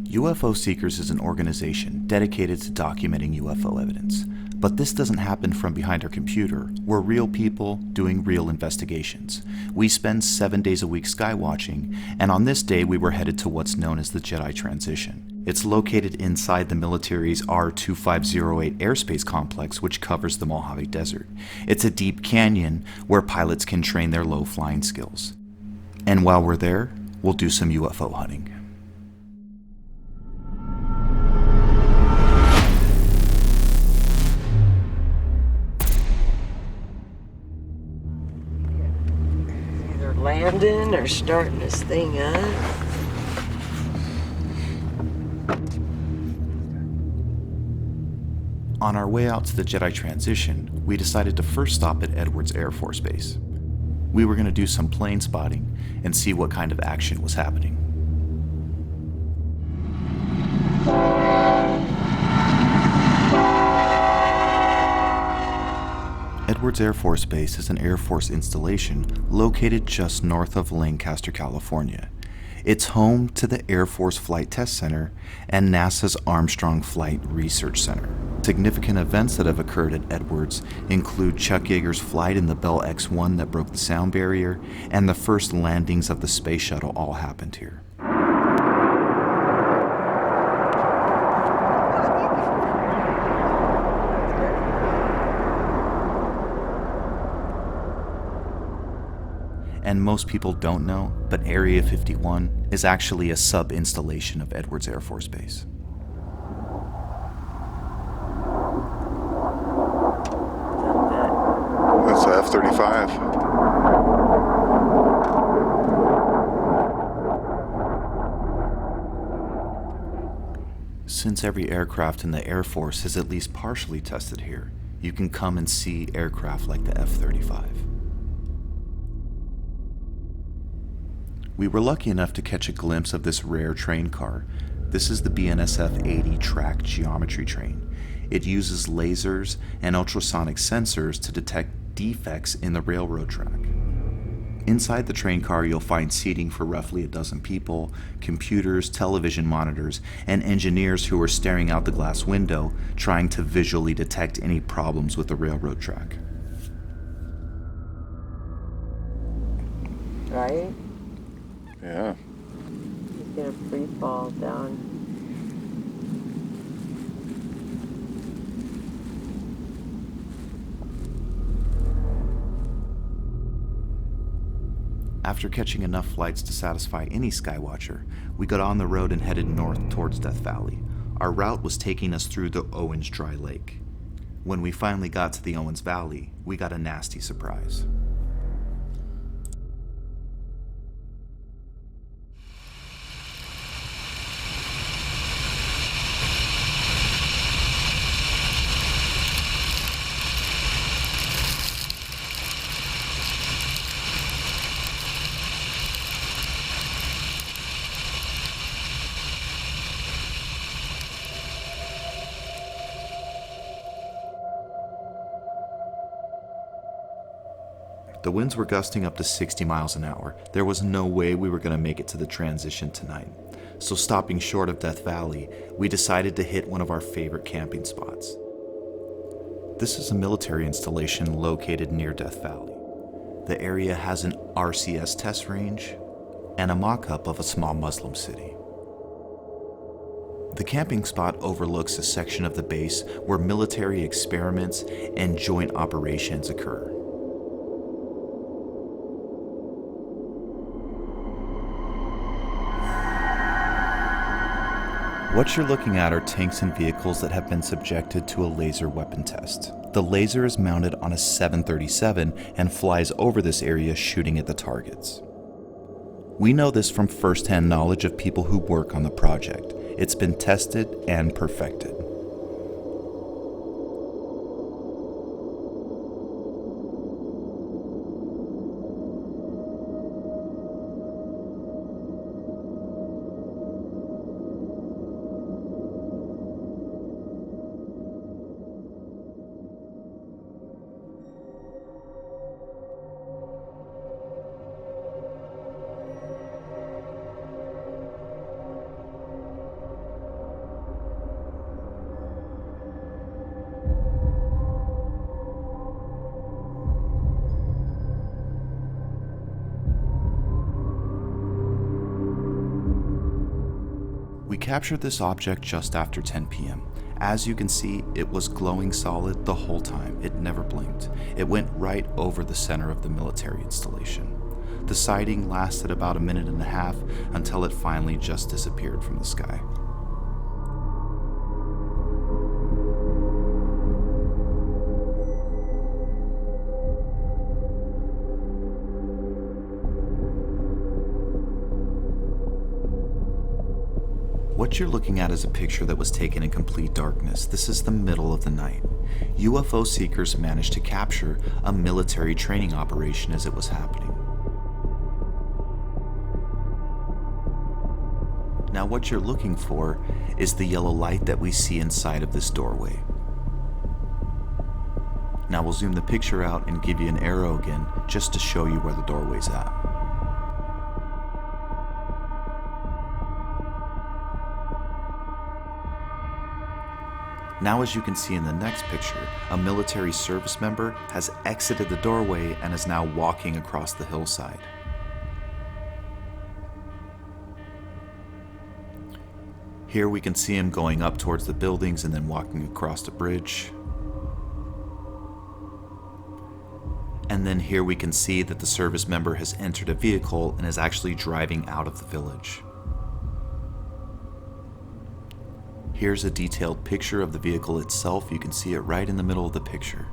UFO Seekers is an organization dedicated to documenting UFO evidence. But this doesn't happen from behind our computer. We're real people doing real investigations. We spend 7 days a week skywatching, and on this day we were headed to what's known as the JEDI Transition. It's located inside the military's R-2508 airspace complex, which covers the Mojave Desert. It's a deep canyon where pilots can train their low flying skills. And while we're there, we'll do some UFO hunting. Landing or starting this thing up. On our way out to the JEDI Transition, we decided to first stop at Edwards Air Force Base. We were going to do some plane spotting and see what kind of action was happening. Edwards Air Force Base is an Air Force installation located just north of Lancaster, California. It's home to the Air Force Flight Test Center and NASA's Armstrong Flight Research Center. Significant events that have occurred at Edwards include Chuck Yeager's flight in the Bell X-1 that broke the sound barrier, and the first landings of the space shuttle all happened here. And most people don't know, but Area 51 is actually a sub-installation of Edwards Air Force Base. That's the F-35. Since every aircraft in the Air Force is at least partially tested here, you can come and see aircraft like the F-35. We were lucky enough to catch a glimpse of this rare train car. This is the BNSF 80 track geometry train. It uses lasers and ultrasonic sensors to detect defects in the railroad track. Inside the train car, you'll find seating for roughly a dozen people, computers, television monitors, and engineers who are staring out the glass window, trying to visually detect any problems with the railroad track. Right? Yeah. He's gonna free fall down. After catching enough flights to satisfy any skywatcher, we got on the road and headed north towards Death Valley. Our route was taking us through the Owens Dry Lake. When we finally got to the Owens Valley, we got a nasty surprise. The winds were gusting up to 60 miles an hour. There was no way we were going to make it to the transition tonight. So stopping short of Death Valley, we decided to hit one of our favorite camping spots. This is a military installation located near Death Valley. The area has an RCS test range and a mock-up of a small Muslim city. The camping spot overlooks a section of the base where military experiments and joint operations occur. What you're looking at are tanks and vehicles that have been subjected to a laser weapon test. The laser is mounted on a 737 and flies over this area shooting at the targets. We know this from first-hand knowledge of people who work on the project. It's been tested and perfected. We captured this object just after 10 p.m. As you can see, it was glowing solid the whole time. It never blinked. It went right over the center of the military installation. The sighting lasted about a minute and a half until it finally just disappeared from the sky. What you're looking at is a picture that was taken in complete darkness. This is the middle of the night. UFO seekers managed to capture a military training operation as it was happening. Now what you're looking for is the yellow light that we see inside of this doorway. Now we'll zoom the picture out and give you an arrow again just to show you where the doorway's at. Now as you can see in the next picture, a military service member has exited the doorway and is now walking across the hillside. Here we can see him going up towards the buildings and then walking across the bridge. And then here we can see that the service member has entered a vehicle and is actually driving out of the village. Here's a detailed picture of the vehicle itself. You can see it right in the middle of the picture.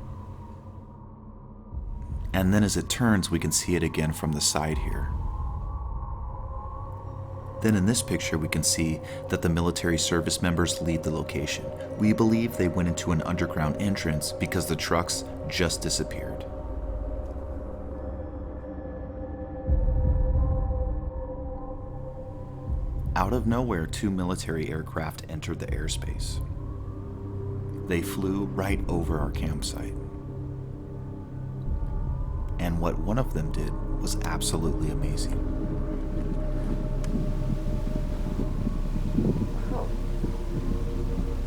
And then as it turns, we can see it again from the side here. Then in this picture, we can see that the military service members leave the location. We believe they went into an underground entrance because the trucks just disappeared. Out of nowhere, 2 military aircraft entered the airspace. They flew right over our campsite. And what one of them did was absolutely amazing. Wow.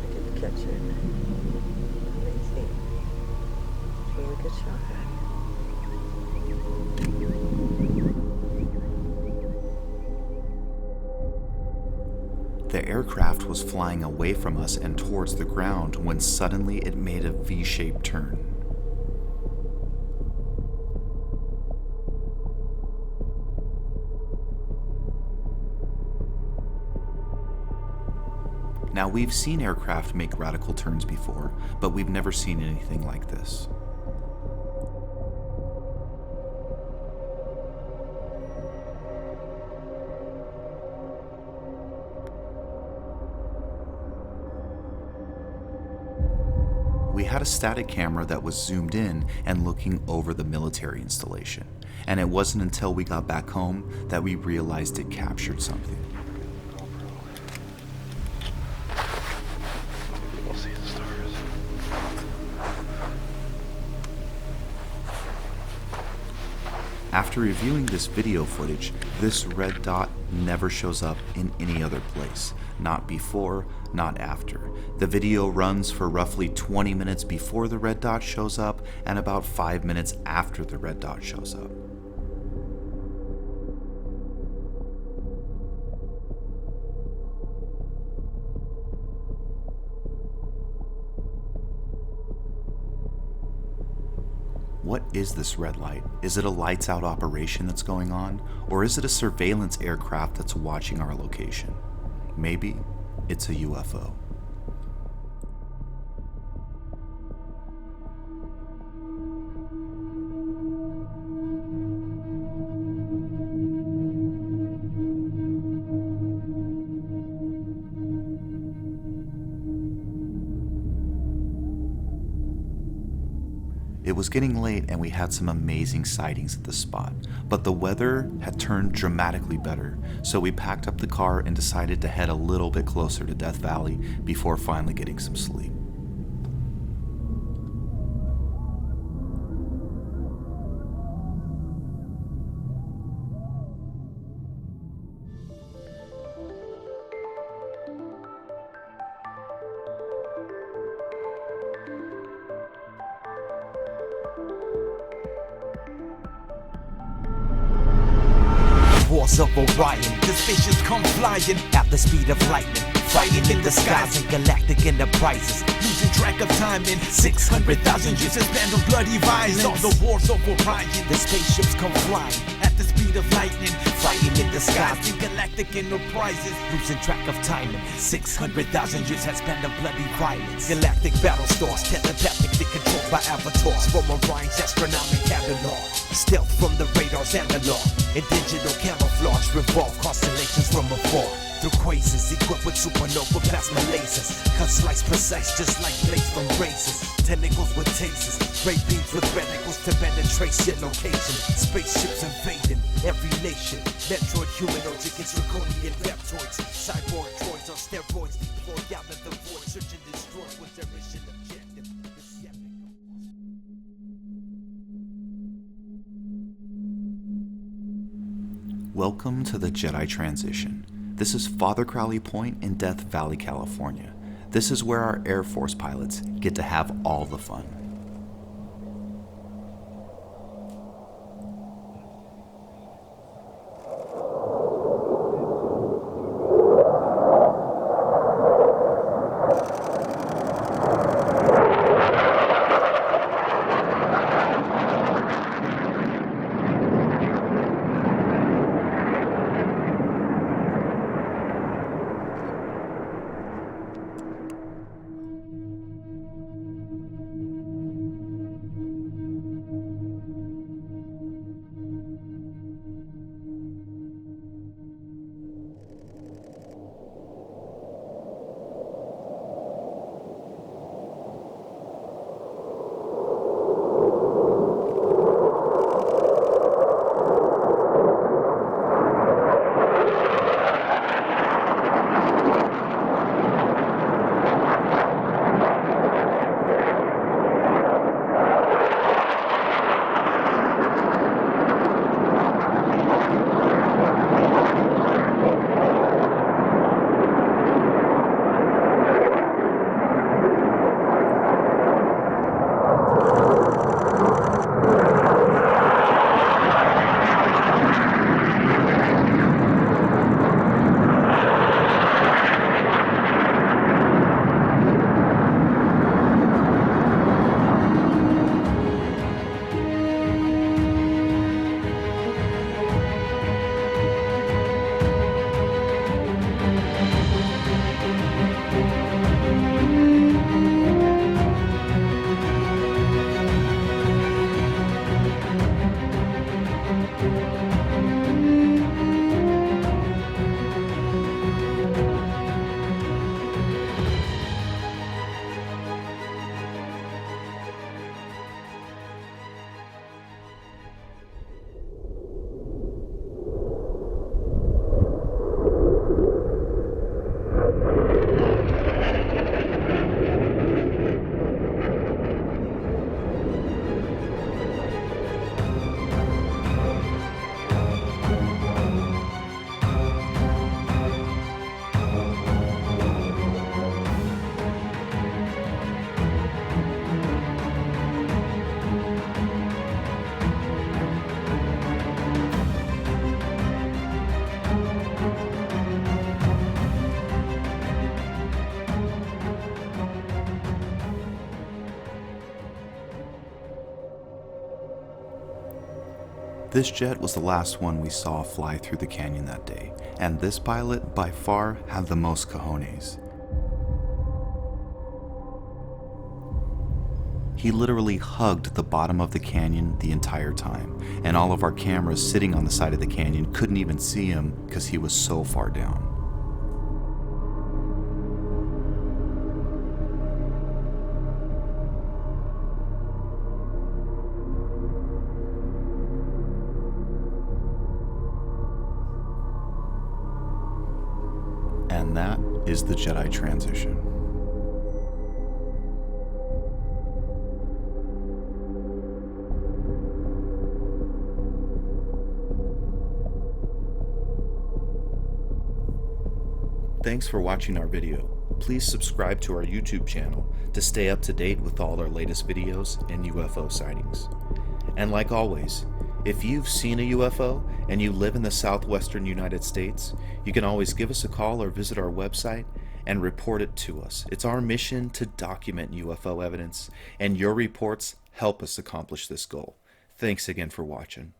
I didn't catch it. Amazing. Really good shot. The aircraft was flying away from us and towards the ground when suddenly it made a V-shaped turn. Now we've seen aircraft make radical turns before, but we've never seen anything like this. We had a static camera that was zoomed in and looking over the military installation, and it wasn't until we got back home that we realized it captured something. We'll see the stars. After reviewing this video footage, this red dot never shows up in any other place. Not before, not after. The video runs for roughly 20 minutes before the red dot shows up and about 5 minutes after the red dot shows up. What is this red light? Is it a lights out operation that's going on? Or is it a surveillance aircraft that's watching our location? Maybe it's a UFO. It was getting late and we had some amazing sightings at the spot, but the weather had turned dramatically better, so we packed up the car and decided to head a little bit closer to Death Valley before finally getting some sleep. force of Orion. The spaceships come flying at the speed of lightning, fighting in the skies and galactic enterprises, losing track of time in 600,000 years of span of bloody violence. All the wars of Orion. The spaceships come flying at the speed of lightning, fighting in the skies in galactic enterprises, losing track of time in 600,000 years has span of bloody violence. Galactic battle stars telepathically controlled by avatars from Orion's astronomical catalog. Stealth from the radar's analog and digital camouflage revolve constellations from afar. Through quasars equipped with supernova plasma lasers, cut slice precise just like blades from razors. Tentacles with tasers, ray beams with reticles to penetrate your location. Spaceships invading every nation. Metroid humanoids against draconian reptoids. Cyborg droids on steroids deployed out of the void. Search and destroy with their mission objective. Welcome to the JEDI Transition. This is Father Crowley Point in Death Valley, California. This is where our Air Force pilots get to have all the fun. This jet was the last one we saw fly through the canyon that day, and this pilot by far had the most cojones. He literally hugged the bottom of the canyon the entire time, and all of our cameras sitting on the side of the canyon couldn't even see him because he was so far down. And that is the JEDI Transition. Thanks for watching our video. Please subscribe to our YouTube channel to stay up to date with all our latest videos and UFO sightings. And like always, If you've seen a UFO and you live in the southwestern United States, you can always give us a call or visit our website and report it to us. It's our mission to document UFO evidence, and your reports help us accomplish this goal. Thanks again for watching.